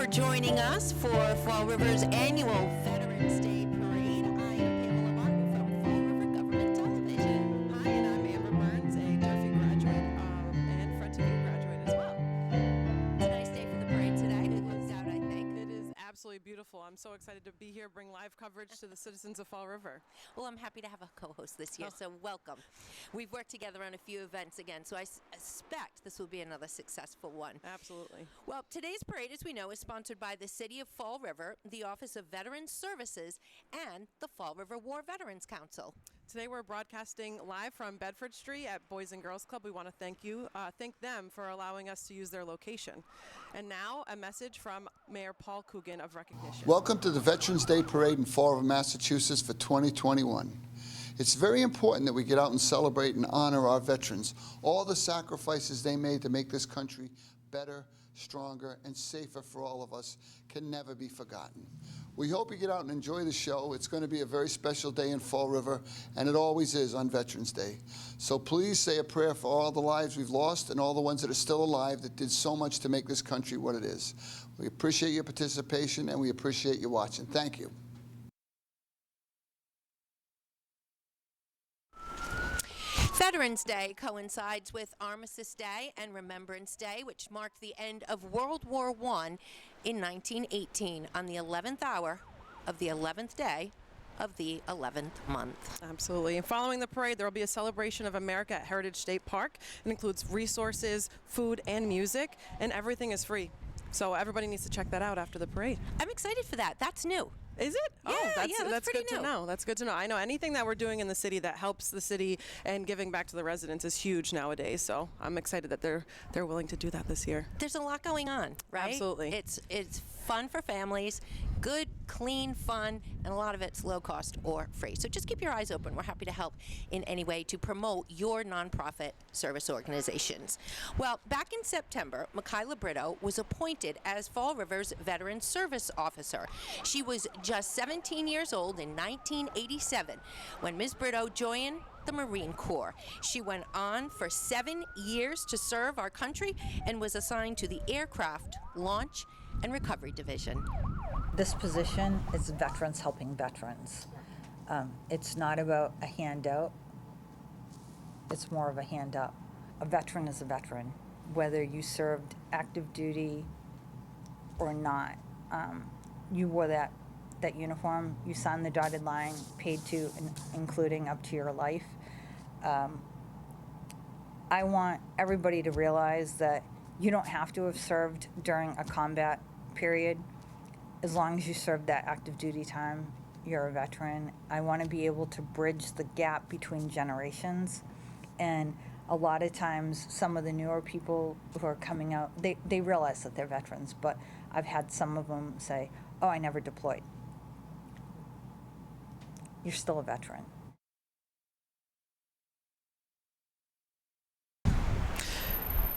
for joining us for Fall River's annual Veterans Day Parade. I am Pamela Martin from Fall River Government Television. Hi, and I'm Amber Burns, a Durfee graduate and Front of You graduate as well. It's a nice day for the parade today. It was out, I think. It is absolutely beautiful. I'm so excited to be here, bring live coverage to the citizens of Fall River. Well, I'm happy to have a co-host this year, so welcome. We've worked together on a few events again, so I suspect this will be another successful one. Absolutely. Well, today's parade, as we know, is sponsored by the City of Fall River, the Office of Veterans Services, and the Fall River War Veterans Council. Today we're broadcasting live from Bedford Street at Boys and Girls Club. We want to thank them for allowing us to use their location. And now a message from Mayor Paul Coogan of recognition. Welcome to the Veterans Day Parade in Fall River, Massachusetts for 2021. It's very important that we get out and celebrate and honor our veterans. All the sacrifices they made to make this country better, stronger, and safer for all of us can never be forgotten. We hope you get out and enjoy the show. It's going to be a very special day in Fall River, and it always is on Veterans Day. So please say a prayer for all the lives we've lost and all the ones that are still alive that did so much to make this country what it is. We appreciate your participation, and we appreciate you watching. Thank you. Veterans Day coincides with Armistice Day and Remembrance Day, which marked the end of World War I in 1918 on the 11th hour of the 11th day of the 11th month. Absolutely. And following the parade, there will be a celebration of America at Heritage State Park. It includes resources, food, and music, and everything is free. So everybody needs to check that out after the parade. I'm excited for that. That's new. Is it? Yeah, that's pretty good to new. know. That's good to know. I know anything that we're doing in the city that helps the city and giving back to the residents is huge nowadays. So I'm excited that they're willing to do that this year. There's a lot going on, right? Absolutely. It's fun for families, good, clean fun, and a lot of it's low cost or free. So just keep your eyes open. We're happy to help in any way to promote your nonprofit service organizations. Well, back in September, Michaela Brito was appointed as Fall River's Veteran Service Officer. She was just 17 years old in 1987 when Ms. Brito joined the Marine Corps. She went on for 7 years to serve our country and was assigned to the Aircraft Launch and Recovery Division. This position is veterans helping veterans. It's not about a handout, it's more of a hand up. A veteran is a veteran, whether you served active duty or not. You wore that uniform, you signed the dotted line, paid to, including up to your life. I want everybody to realize that you don't have to have served during a combat period. As long as you served that active duty time, you're a veteran. I want to be able to bridge the gap between generations. And a lot of times, some of the newer people who are coming out, they realize that they're veterans, but I've had some of them say, oh, I never deployed. You're still a veteran.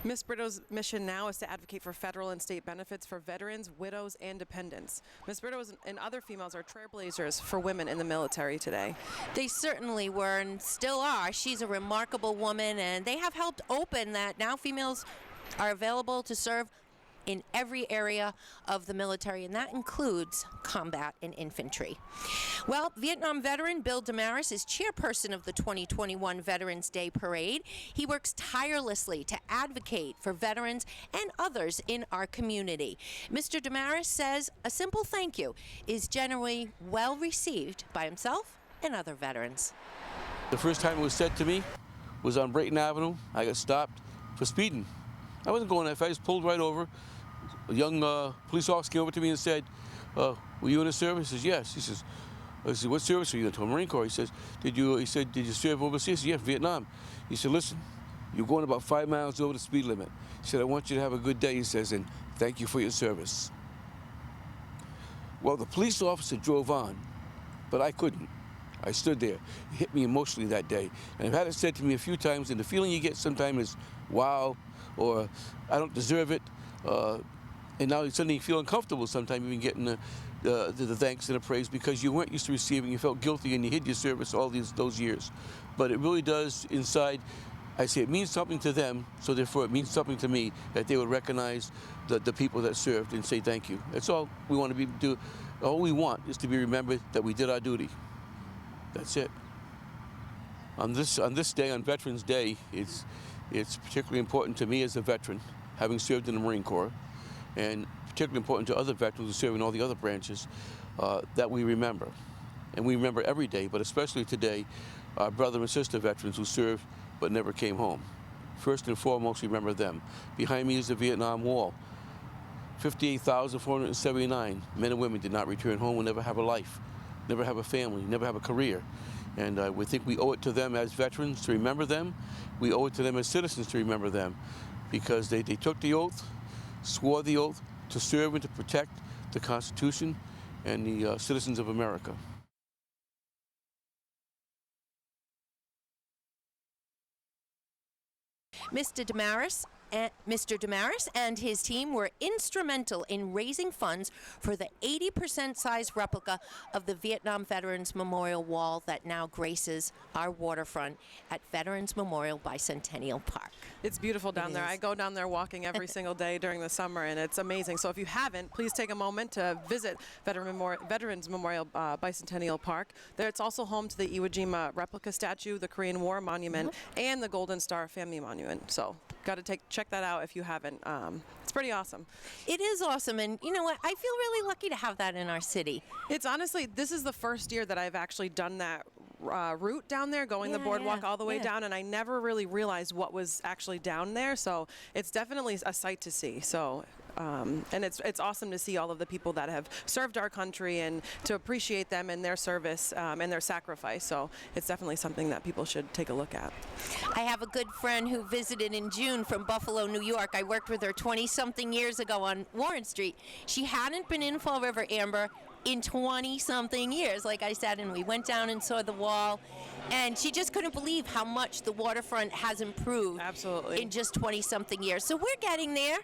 Ms. Brito's mission now is to advocate for federal and state benefits for veterans, widows, and dependents. Ms. Brito and other females are trailblazers for women in the military today. They certainly were and still are. She's a remarkable woman, and they have helped open that now females are available to serve in every area of the military, and that includes combat and infantry. Well, Vietnam veteran Bill Damaris is chairperson of the 2021 Veterans Day Parade. He works tirelessly to advocate for veterans and others in our community. Mr. Damaris says a simple thank you is generally well received by himself and other veterans. The first time it was said to me was on Brayton Avenue. I got stopped for speeding. I wasn't going that fast. I just pulled right over. A young police officer came over to me and said, were you in the service? He says, yes. He says, I said, what service are you in? To the Marine Corps. He said, did you serve overseas? I said, yeah, Vietnam. He said, listen, you're going about 5 miles over the speed limit. He said, I want you to have a good day. He says, and thank you for your service. Well, the police officer drove on, but I couldn't. I stood there. It hit me emotionally that day. And I've had it said to me a few times, and the feeling you get sometimes is, wow, or I don't deserve it. And now suddenly you feel uncomfortable sometimes even getting the thanks and the praise because you weren't used to receiving. You felt guilty and you hid your service all those years. But it really does inside I say it means something to them, so therefore it means something to me that they would recognize the people that served and say thank you. That's all we want to do. All we want is to be remembered that we did our duty. That's it. On this day, on Veterans Day, it's particularly important to me as a veteran, having served in the Marine Corps, and particularly important to other veterans who serve in all the other branches, that we remember. And we remember every day, but especially today, our brother and sister veterans who served but never came home. First and foremost, remember them. Behind me is the Vietnam Wall. 58,479 men and women did not return home, will never have a life, never have a family, never have a career. And we think we owe it to them as veterans to remember them. We owe it to them as citizens to remember them, because they took the oath, swore the oath to serve and to protect the Constitution and the citizens of America. Mr. Damaris and his team were instrumental in raising funds for the 80% size replica of the Vietnam Veterans Memorial Wall that now graces our waterfront at Veterans Memorial Bicentennial Park. It's beautiful down there. I go down there walking every single day during the summer, and it's amazing. So if you haven't, please take a moment to visit Veterans Memorial Bicentennial Park. There, it's also home to the Iwo Jima replica statue, the Korean War Monument, and the Golden Star Family Monument. So got to check that out if you haven't. It's pretty awesome. It is awesome, and you know what? I feel really lucky to have that in our city. It's honestly, this is the first year that I've actually done that route down there, going the boardwalk all the way down, and I never really realized what was actually down there. So it's definitely a sight to see. So. And it's awesome to see all of the people that have served our country and to appreciate them and their service and their sacrifice. So it's definitely something that people should take a look at. I have a good friend who visited in June from Buffalo, New York. I worked with her 20-something years ago on Warren Street. She hadn't been in Fall River, Amber, in 20-something years, like I said, and we went down and saw the wall, and she just couldn't believe how much the waterfront has improved. Absolutely. In just 20-something years. So we're getting there.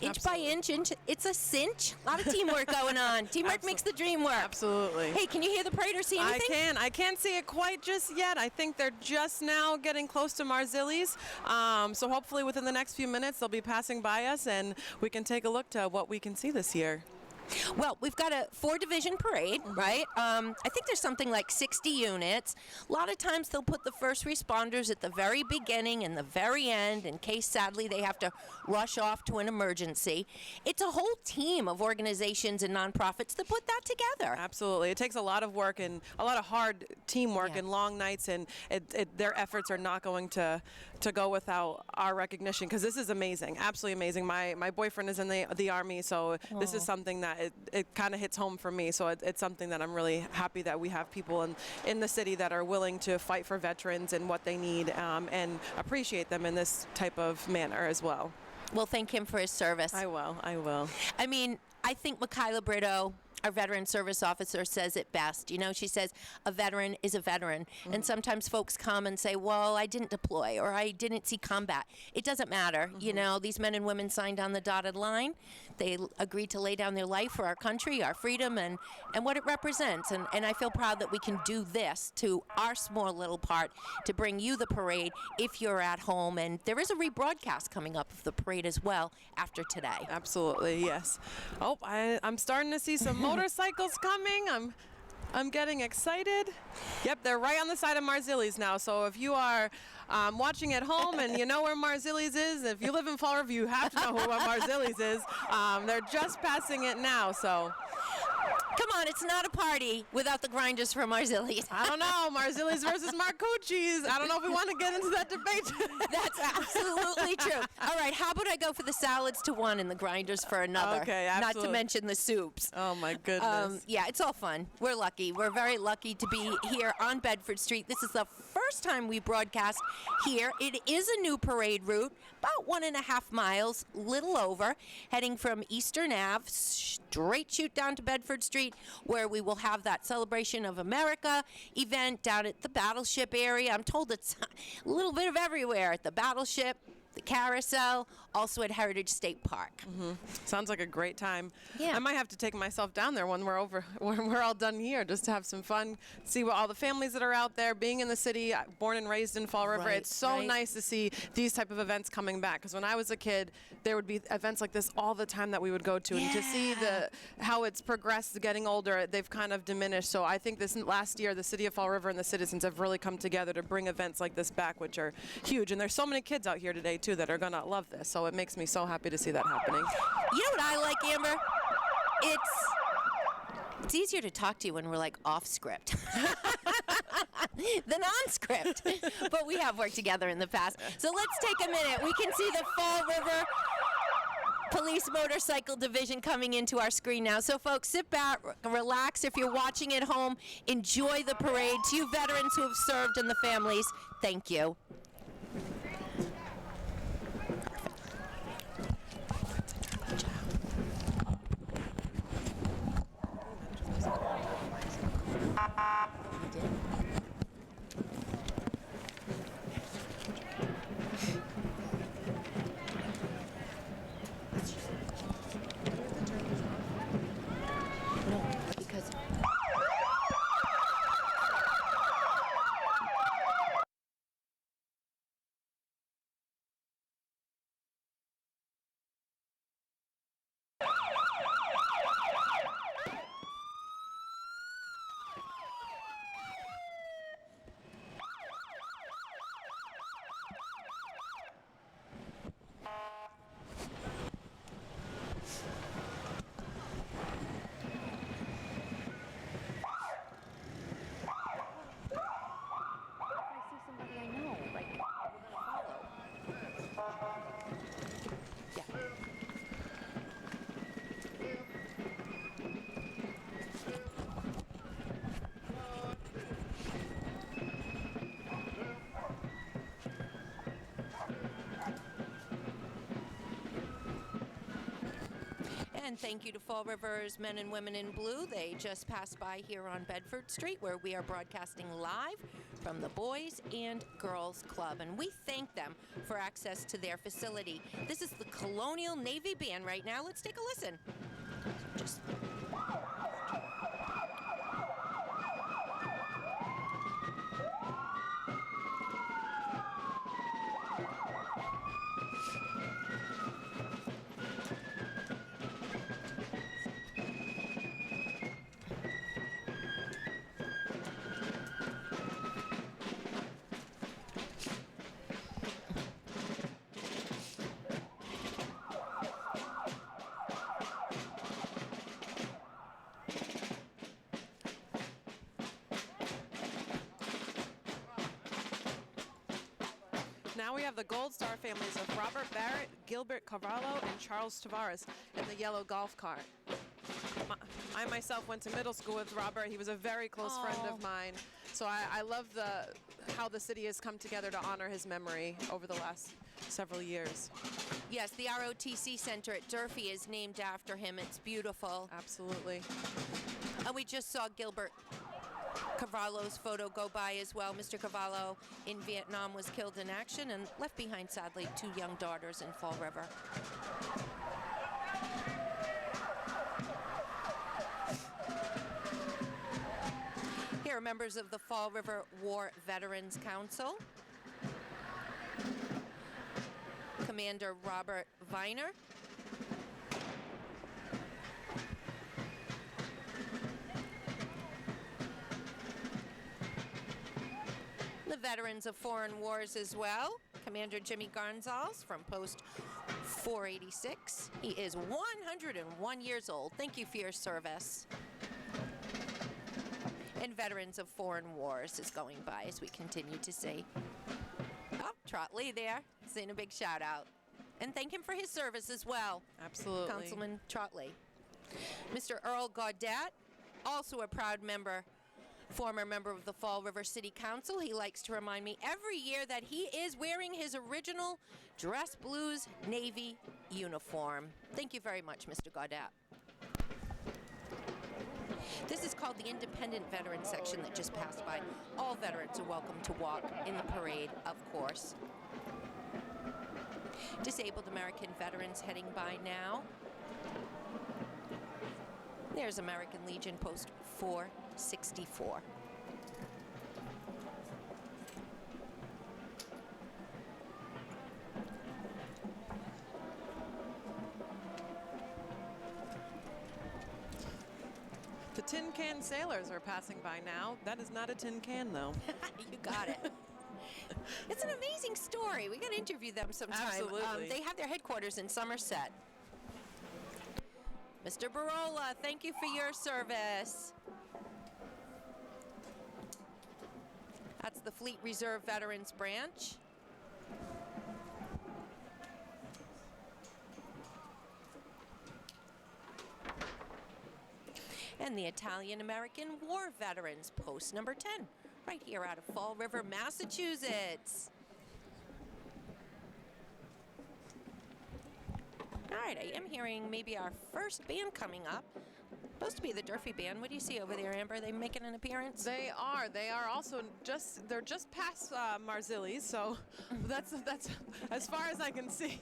Inch by inch, it's a cinch. A lot of teamwork going on. Teamwork makes the dream work. Absolutely. Hey, can you hear the parade or see anything? I can't see it quite just yet. I think they're just now getting close to Marzilli's. So hopefully within the next few minutes they'll be passing by us and we can take a look to what we can see this year. Well, we've got a 4-division parade, right? I think there's something like 60 units. A lot of times they'll put the first responders at the very beginning and the very end in case, sadly, they have to rush off to an emergency. It's a whole team of organizations and nonprofits that put that together. Absolutely. It takes a lot of work and a lot of hard teamwork and long nights, and their efforts are not going to go without our recognition, because this is amazing, absolutely amazing. My boyfriend is in the Army, so this is something that it kind of hits home for me. So it's something that I'm really happy that we have people in the city that are willing to fight for veterans and what they need, and appreciate them in this type of manner as well. Well, thank him for his service. I will. I mean, I think Michaela Brito, our veteran service officer, says it best. You know, she says a veteran is a veteran. And sometimes folks come and say, well, I didn't deploy or I didn't see combat. It doesn't matter. You know, these men and women signed on the dotted line. They agreed to lay down their life for our country, our freedom, and what it represents. And I feel proud that we can do this to our small little part to bring you the parade if you're at home. And there is a rebroadcast coming up of the parade as well after today. Absolutely, yes. Oh, I'm starting to see some motorcycles coming. I'm getting excited. Yep, they're right on the side of Marzilli's now. So if you are watching at home and you know where Marzilli's is, if you live in Fall River, you have to know what Marzilli's is. They're just passing it now, so. Come on, it's not a party without the grinders from Marzilli's. I don't know, Marzilli's versus Marcucci's. I don't know if we want to get into that debate. That's absolutely true. All right, how about I go for the salads to one and the grinders for another? Okay, absolutely. Not to mention the soups. Oh, my goodness. Yeah, it's all fun. We're lucky. We're very lucky to be here on Bedford Street. This is the first time we broadcast here. It is a new parade route, about 1.5 miles, little over, heading from Eastern Ave, straight shoot down to Bedford Street, where we will have that Celebration of America event down at the Battleship area. I'm told it's a little bit of everywhere at the Battleship, the Carousel, also at Heritage State Park. Sounds like a great time. Yeah. I might have to take myself down there when we're all done here, just to have some fun, see what all the families that are out there. Being in the city, born and raised in Fall River, Right, it's so right. nice to see these type of events coming back. Because when I was a kid, there would be events like this all the time that we would go to, and to see how it's progressed, getting older, they've kind of diminished. So I think this last year, the city of Fall River and the citizens have really come together to bring events like this back, which are huge. And there's so many kids out here today too that are gonna love this. So it makes me so happy to see that happening. You know what I like, Amber? It's easier to talk to you when we're like off script than on script. But we have worked together in the past. So let's take a minute. We can see the Fall River Police Motorcycle Division coming into our screen now. So folks, sit back, relax. If you're watching at home, enjoy the parade. To you veterans who have served and the families, thank you. Because And thank you to Fall River's men and women in blue. They just passed by here on Bedford Street, where we are broadcasting live from the Boys and Girls Club. And we thank them for access to their facility. This is the Colonial Navy Band right now. Let's take a listen. Just... Now we have the Gold Star families of Robert Barrett, Gilbert Cavallo, and Charles Tavares in the yellow golf cart. I myself went to middle school with Robert. He was a very close friend of mine. So I love how the city has come together to honor his memory over the last several years. Yes, the ROTC Center at Durfee is named after him. It's beautiful. Absolutely. And we just saw Gilbert Cavallo's photo go by as well. Mr. Cavallo in Vietnam was killed in action and left behind, sadly, 2 young daughters in Fall River. Here are members of the Fall River War Veterans Council. Commander Robert Viner. The veterans of foreign wars as well. Commander Jimmy Gonzalez from Post 486. He is 101 years old. Thank you for your service. And veterans of foreign wars is going by as we continue to see. Oh, Trot Lee there, saying a big shout out. And thank him for his service as well. Absolutely. Councilman Trot Lee. Mr. Earl Gaudet, also a proud member, former member of the Fall River City Council. He likes to remind me every year that he is wearing his original dress blues Navy uniform. Thank you very much, Mr. Gaudet. This is called the Independent Veteran section that just passed by. All veterans are welcome to walk in the parade, of course. Disabled American veterans heading by now. There's American Legion Post 464. The tin can sailors are passing by now. That is not a tin can, though. You got it. It's an amazing story. We got to interview them sometime. Absolutely. They have their headquarters in Somerset. Mr. Barola, thank you for your service. That's the Fleet Reserve Veterans Branch. And the Italian-American War Veterans, post number 10, right here out of Fall River, Massachusetts. All right, I am hearing maybe our first band coming up. Supposed to be the Durfee Band. What do you see over there, Amber? Are they making an appearance? They are. They are also they're just past Marzilli's, so that's as far as I can see.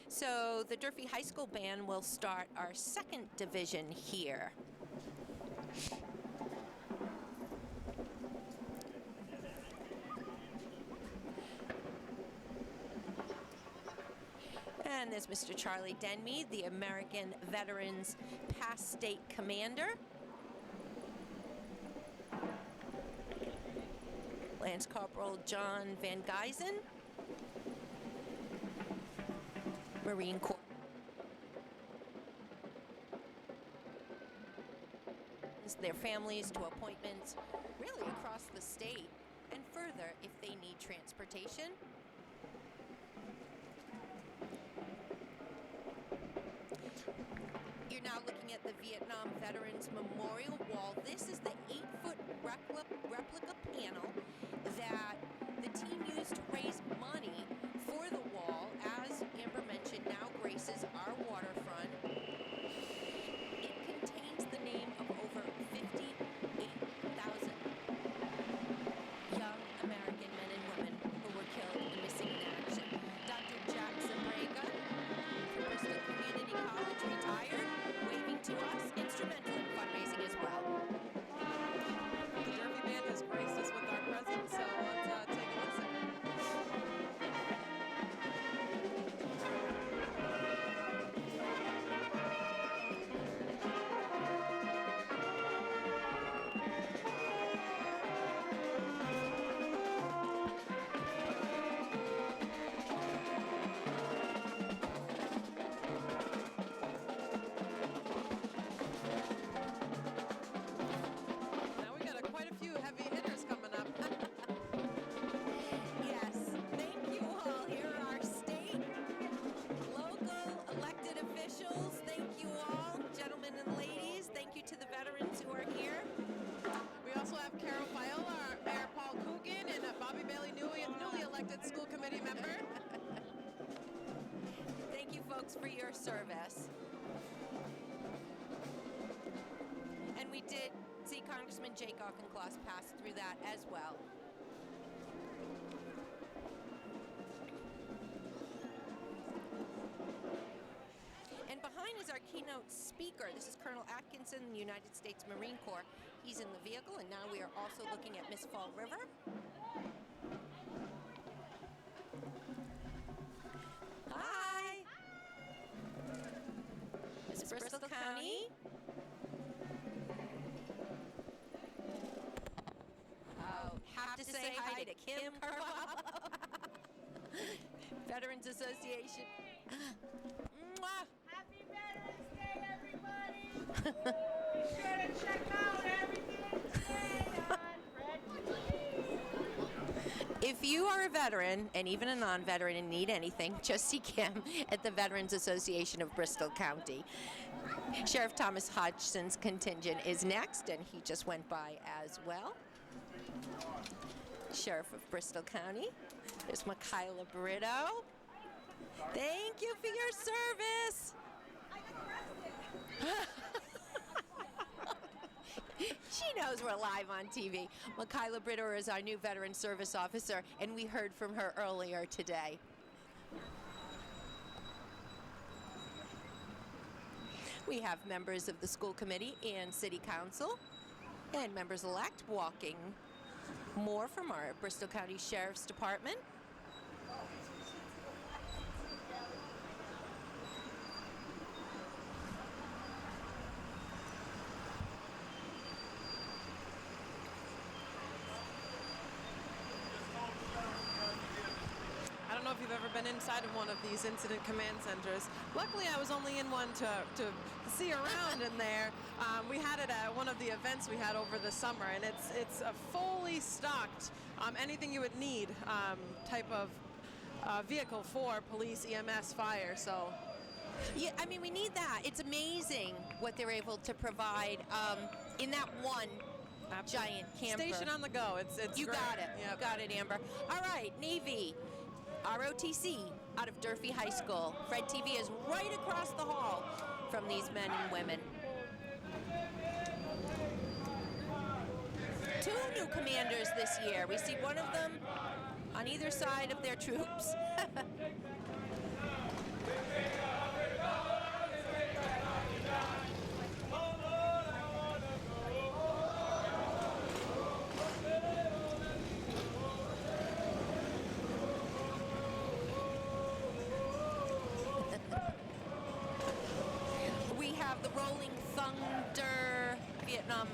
So the Durfee High School Band will start our second division here. And there's Mr. Charlie Denmead, the American Veterans Past State Commander. Lance Corporal John Van Geisen, Marine Corps. Their families to appointments really across the state and further if they need transportation. You're now looking at the Vietnam Veterans Memorial Wall. This is the 8-foot replica panel that the team used to raise money for the wall. As Amber mentioned, now graces our waterfront. It contains the name of over 58,000 young American men and women who were killed and missing in action. Dr. Jackson Brega from Bristol Community College, retired, waving to us, instrumental in fundraising as well. The Derby Band has graced us with our presence, so let's take a listen. Now we got quite a few heavy hitters coming up. Yes, thank you all. Here are our state, local elected officials. Thank you all, gentlemen and ladies. Thank you to the veterans who are here. We also have Carol Fiola, our Mayor Paul Coogan, and Bobby Bailey, newly elected school committee member. Thank you, folks, for your service. And we did see Congressman Jake Auchincloss pass through that as well. And behind is our keynote speaker. This is Colonel Atkinson, the United States Marine Corps. He's in the vehicle, and now we are also looking at Miss Fall River. Hi. This is Bristol County. Oh, have to say hi to Kim Carvalho. Veterans Association. Mwah. Happy Veterans Day, everybody! Be sure to check out everything today on Red TV. If you are a veteran and even a non-veteran and need anything, just see Kim at the Veterans Association of Bristol County. Sheriff Thomas Hodgson's contingent is next, and he just went by as well. Sheriff of Bristol County. There's Michaela Brito. Thank you for your service. She knows knows we're live on TV. Michaela Britter is our new Veteran Service Officer, and we heard from her earlier today. We have members of the school committee and city council and members-elect walking. More from our Bristol County Sheriff's Department. I don't know if you've ever been inside of one of these incident command centers. Luckily, I was only in one to see around in there. We had it at one of the events we had over the summer, and it's a fully stocked, anything you would need type of vehicle for police, EMS, fire. So. Yeah, I mean, we need that. It's amazing what they're able to provide in that one giant camper. Station on the go. It's You great. got it. Yep. You got it, Amber. All right, Navy, ROTC out of Durfee High School. Fred TV is right across the hall from these men and women. 2 new commanders this year. We see one of them on either side of their troops. We have the Rolling Thunder Vietnam.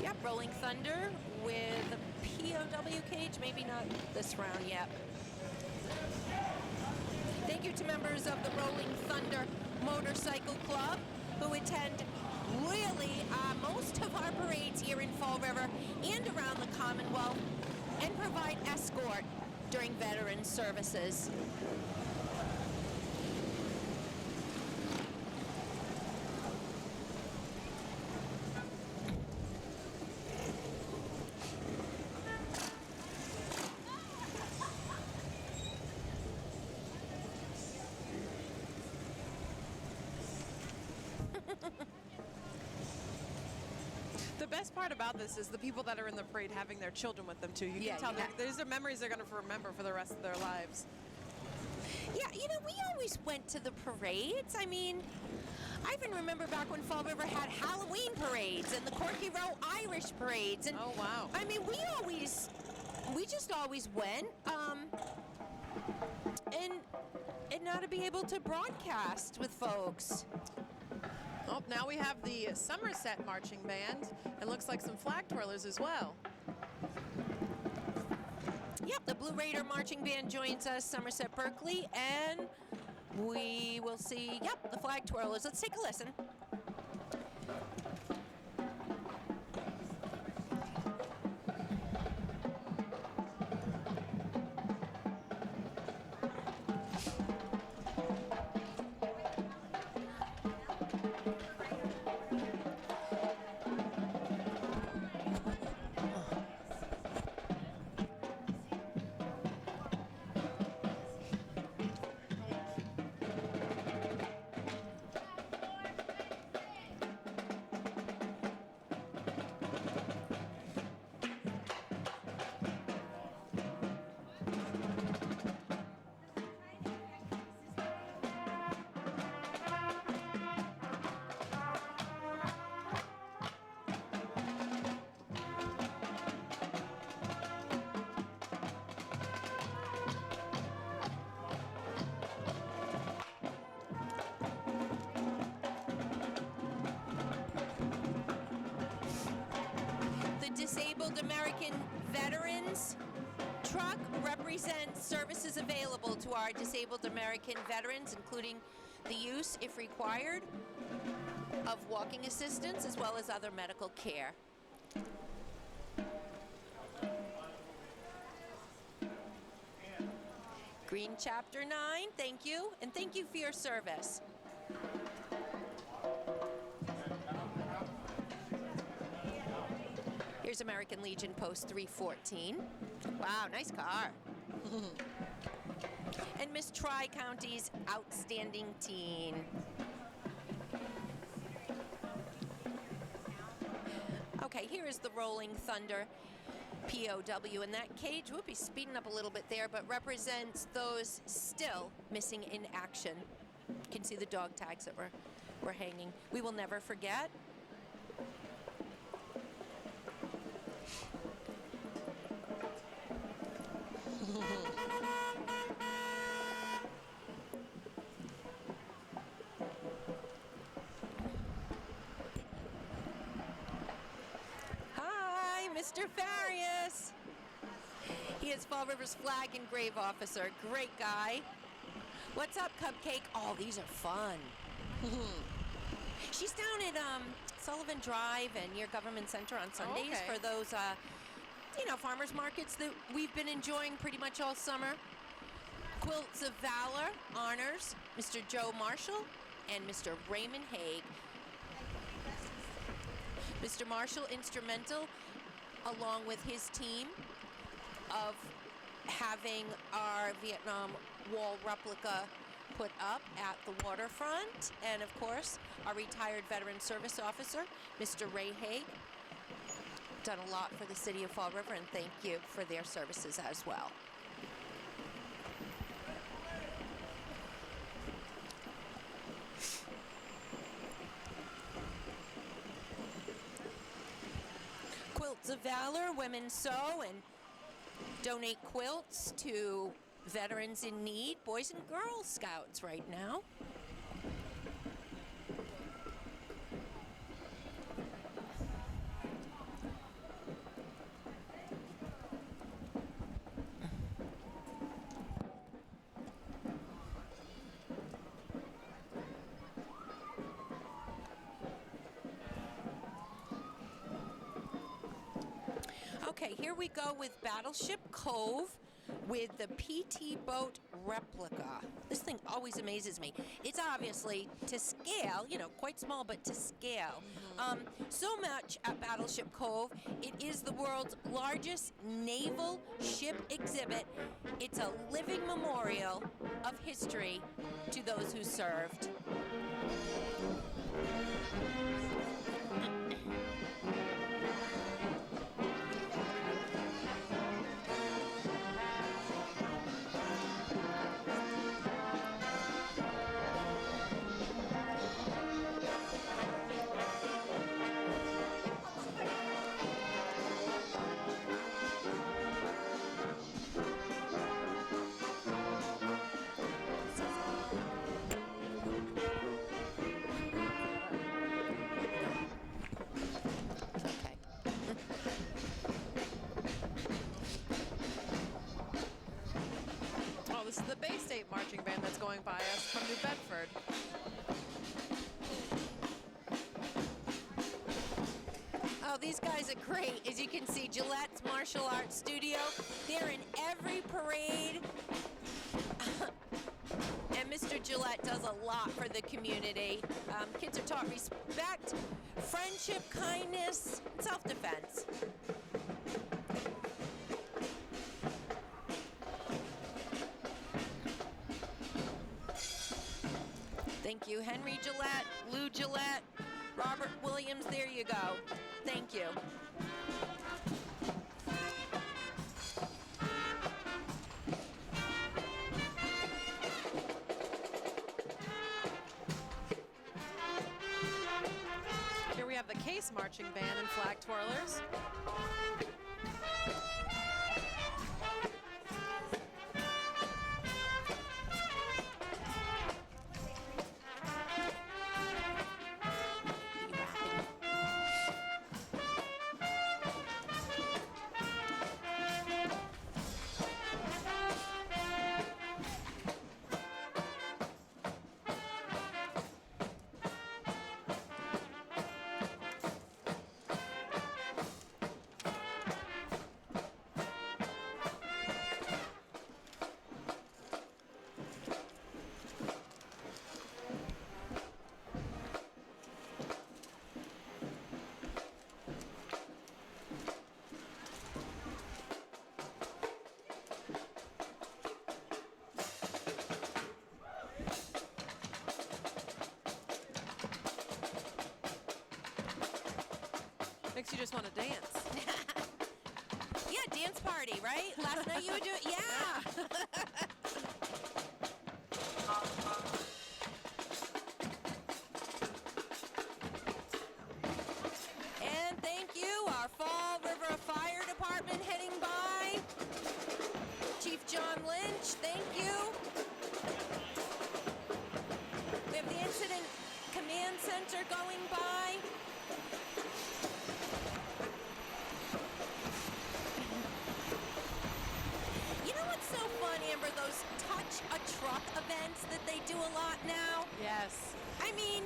Yep, Rolling Thunder with a POW cage, maybe not this round yet. Thank you to members of the Rolling Thunder Motorcycle Club who attend really most of our parades here in Fall River and around the Commonwealth and provide escort during veteran services. The best part about this is the people that are in the parade having their children with them too. You Yeah, can tell yeah. these are memories they're going to remember for the rest of their lives. Yeah, you know, we always went to the parades. I mean, I even remember back when Fall River had Halloween parades and the Corky Row Irish parades. And Oh, wow. I mean, we just always went. And now to be able to broadcast with folks. Oh, now we have the Somerset Marching Band, and looks like some flag twirlers as well. Yep, the Blue Raider Marching Band joins us, Somerset Berkeley, and we will see, yep, the flag twirlers. Let's take a listen. Disabled American Veterans truck represents services available to our disabled American veterans, including the use, if required, of walking assistance as well as other medical care. Green Chapter 9, thank you, and thank you for your service. Here's American Legion Post 314. Wow, nice car. And Miss Tri-County's Outstanding Teen. Okay, here is the Rolling Thunder POW, and that cage, we'll be speeding up a little bit there, but represents those still missing in action. You can see the dog tags that were hanging. We will never forget. Hi, Mr. Farias. He is Fall River's flag and grave officer. Great guy. What's up, Cupcake? Oh, these are fun. She's down at Sullivan Drive and near Government Center on Sundays okay. for those, farmers markets that we've been enjoying pretty much all summer. Quilts of Valor honors Mr. Joe Marshall and Mr. Raymond Haig. Mr. Marshall instrumental, along with his team, of having our Vietnam Wall replica put up at the waterfront. And of course, our retired veteran service officer, Mr. Ray Haig, done a lot for the city of Fall River, and thank you for their services as well. Quilts of Valor, women sew and donate quilts to veterans in need, Boys and Girl Scouts right now. Okay, here we go with Battleship Cove with the PT boat replica. This thing always amazes me. It's obviously to scale, quite small, but to scale. So much at Battleship Cove. It is the world's largest naval ship exhibit. It's a living memorial of history to those who served. Oh, this is the Bay State marching band that's going by us from New Bedford. Oh, these guys are great. As you can see, Gillette's Martial Arts Studio. They're in every parade. And Mr. Gillette does a lot for the community. Kids are taught respect, friendship, kindness, self-defense. Thank you, Henry Gillette, Lou Gillette, Robert Williams, there you go. Thank you. Here we have the Case marching band and flag twirlers. just want to dance. Yeah, dance party, right? Last night you were doing, yeah. And thank you, our Fall River Fire Department heading by. Chief John Lynch, thank you. We have the Incident Command Center going by. You know what's so fun, Amber? Those touch a truck events that they do a lot now. Yes. I mean,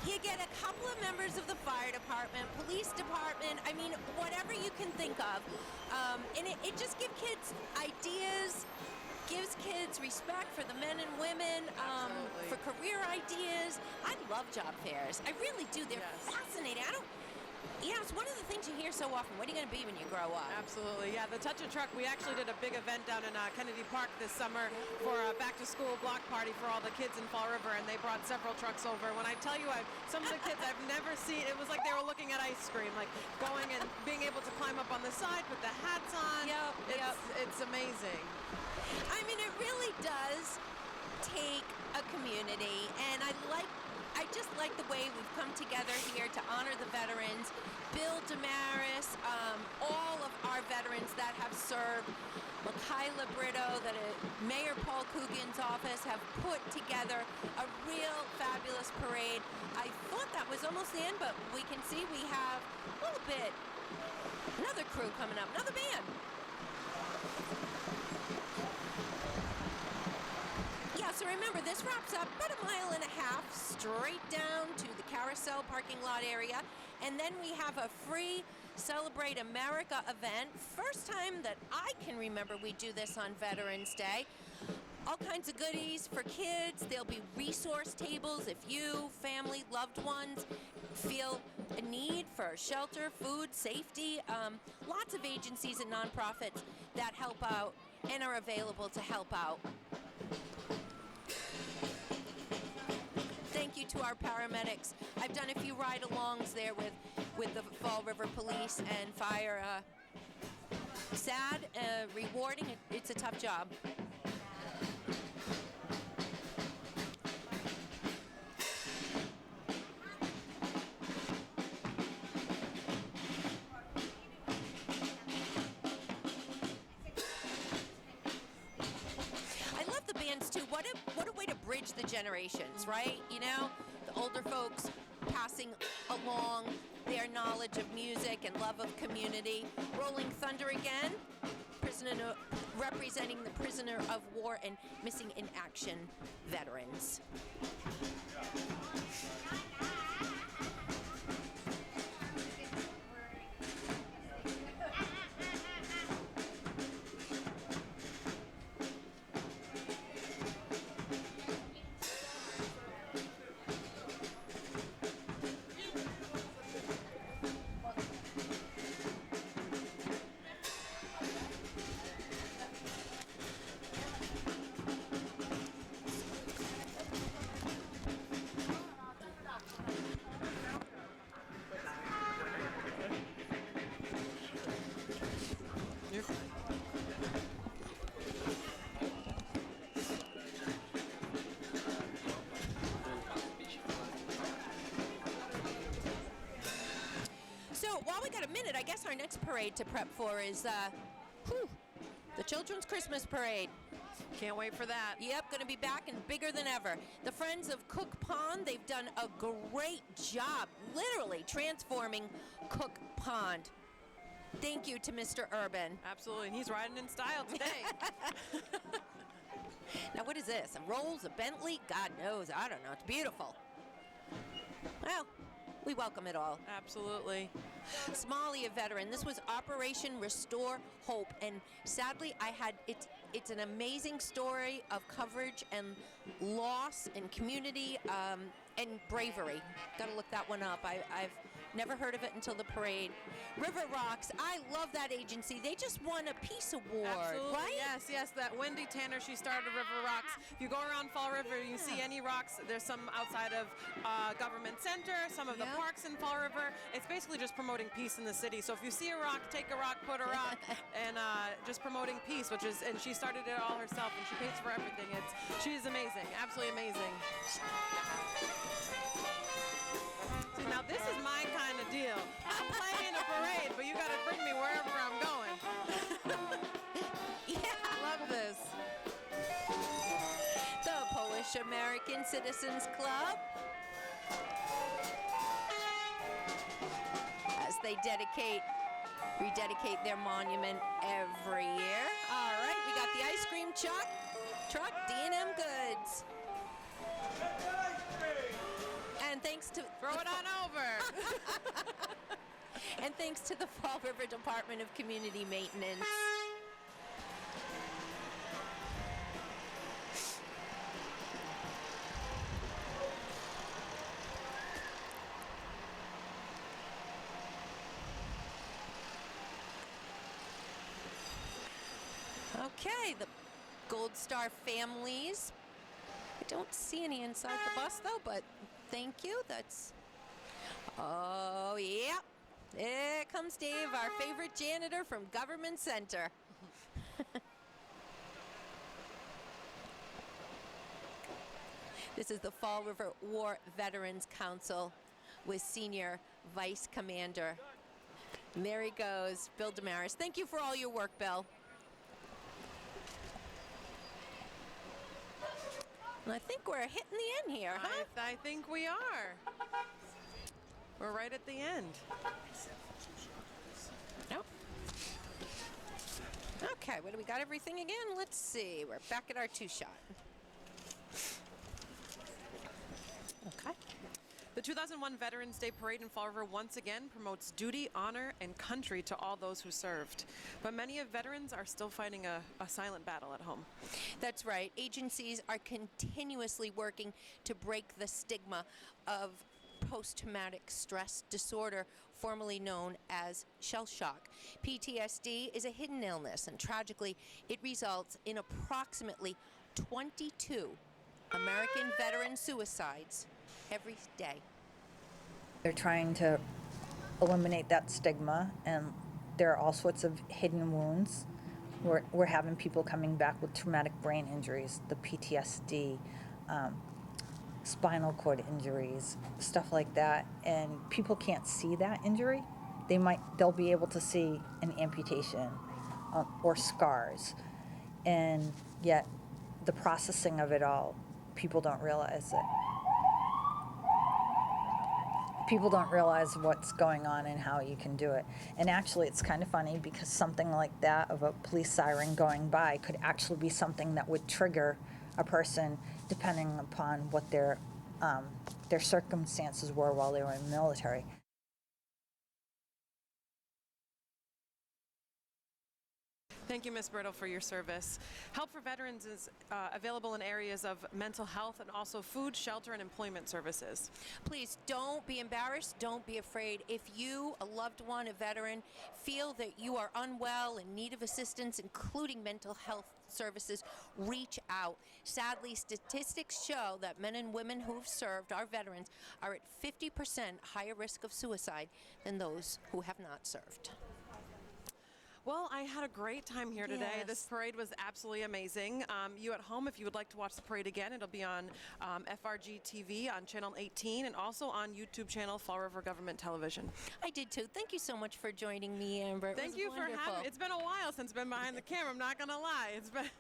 you get a couple of members of the fire department, police department, I mean, whatever you can think of. And it just gives kids ideas, gives kids respect for the men and women, Absolutely. for career ideas. I love job fairs. I really do. They're Yes. fascinating. It's one of the things you hear so often. What are you going to be when you grow up? Absolutely, yeah. The Touch a Truck, we actually did a big event down in Kennedy Park this summer for a back-to-school block party for all the kids in Fall River, and they brought several trucks over. When I tell you, some of the kids I've never seen, it was like they were looking at ice cream, like going and being able to climb up on the side, put the hats on. It's amazing. I mean, it really does take a community, and I just like the way we've come together here to honor the veterans. Bill Damaris, all of our veterans that have served, Mikayla Brito, that Mayor Paul Coogan's office have put together a real fabulous parade. I thought that was almost the end, but we can see we have a little bit, another crew coming up, another band. Yeah, so remember, this wraps up about a mile and a half straight down to the Carousel parking lot area. And then we have a free Celebrate America event. First time that I can remember we do this on Veterans Day. All kinds of goodies for kids. There'll be resource tables if you, family, loved ones feel a need for shelter, food, safety. Lots of agencies and nonprofits that help out and are available to help out. Thank you to our paramedics. I've done a few ride-alongs there with the Fall River Police and Fire. Sad, rewarding. It's a tough job. I love the bands too. What a way to bridge the generations, right? You know, the older folks passing along their knowledge of music and love of community. Rolling Thunder again, representing the prisoner of war and missing in action veterans. So while we got a minute, I guess our next parade to prep for is the Children's Christmas Parade. Can't wait for that. Yep, going to be back and bigger than ever. The Friends of Cook Pond, they've done a great job, literally transforming Cook Pond. Thank you to Mr. Urban. Absolutely, and he's riding in style today. Now, what is this? A Rolls, a Bentley? God knows. I don't know. It's beautiful. Well, we welcome it all. Absolutely. Smalley, a veteran. This was Operation Restore Hope, and sadly, it's an amazing story of coverage and loss and community and bravery. Got to look that one up. I've never heard of it until the parade. River Rocks. I love that agency. They just won a Peace Award, Absolutely. right? Yes. That Wendy Tanner, she started River Rocks. If you go around Fall River, you see any rocks. There's some outside of Government Center, some of the parks in Fall River. It's basically just promoting promoting peace in the city. So if you see a rock, take a rock, put a rock, and just promoting peace, and she started it all herself, and she pays for everything. She is amazing, absolutely amazing. See, now this is my kind of deal. I'm playing a parade, but you got to bring me wherever I'm going. Yeah. Love this. The Polish American Citizens Club, as they rededicate their monument every year. All right, we got the ice cream truck, D&M Goods. And thanks to Throw it on over. and thanks to the Fall River Department of Community Maintenance. Okay, the Gold Star families. I don't see any inside the bus though, but thank you. Oh yeah, there comes Dave, our favorite janitor from Government Center. This is the Fall River War Veterans Council with Senior Vice Commander. And there he goes, Bill Damaris. Thank you for all your work, Bill. And I think we're hitting the end here, huh? I think we are. We're right at the end. Nope. Okay, what do we got everything again? Let's see. We're back at our 2-shot. Okay. The 2001 Veterans Day Parade in Fall River once again promotes duty, honor, and country to all those who served. But many of veterans are still fighting a silent battle at home. That's right. Agencies are continuously working to break the stigma of post-traumatic stress disorder, formerly known as shell shock. PTSD is a hidden illness, and tragically, it results in approximately 22 American veteran suicides every day. They're trying to eliminate that stigma, and there are all sorts of hidden wounds. We're having people coming back with traumatic brain injuries, the PTSD, spinal cord injuries, stuff like that, and people can't see that injury. They'll be able to see an amputation or scars, and yet the processing of it all, people don't realize it. People don't realize what's going on and how you can do it. And actually, it's kind of funny because something like that of a police siren going by could actually be something that would trigger a person depending upon what their circumstances were while they were in the military. Thank you, Ms. Brittle, for your service. Help for Veterans is available in areas of mental health and also food, shelter, and employment services. Please don't be embarrassed. Don't be afraid. If you, a loved one, a veteran, feel that you are unwell, in need of assistance, including mental health services, reach out. Sadly, statistics show that men and women who've served, our veterans, are at 50% higher risk of suicide than those who have not served. Well, I had a great time here today. Yes. This parade was absolutely amazing. You at home, if you would like to watch the parade again, it'll be on FRG TV on Channel 18 and also on YouTube channel Fall River Government Television. I did too. Thank you so much for joining me, Amber. Thank you for having me. It's been a while since I've been behind the camera, I'm not going to lie. It's been,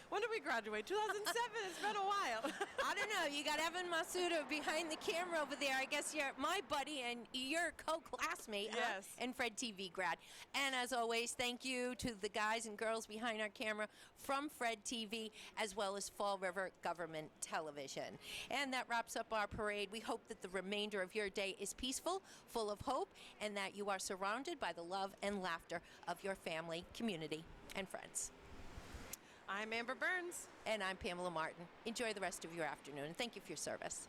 when did we graduate? 2007? It's been a while. I don't know. You got Evan Masuda behind the camera over there. I guess you're my buddy and you're co-classmate. Yes. And Fred TV grad. And as always, thank you to the guys and girls behind our camera from Fred TV as well as Fall River Government Television. And that wraps up our parade. We hope that the remainder of your day is peaceful, full of hope, and that you are surrounded by the love and laughter of your family, community, and friends. I'm Amber Burns. And I'm Pamela Martin. Enjoy the rest of your afternoon. Thank you for your service.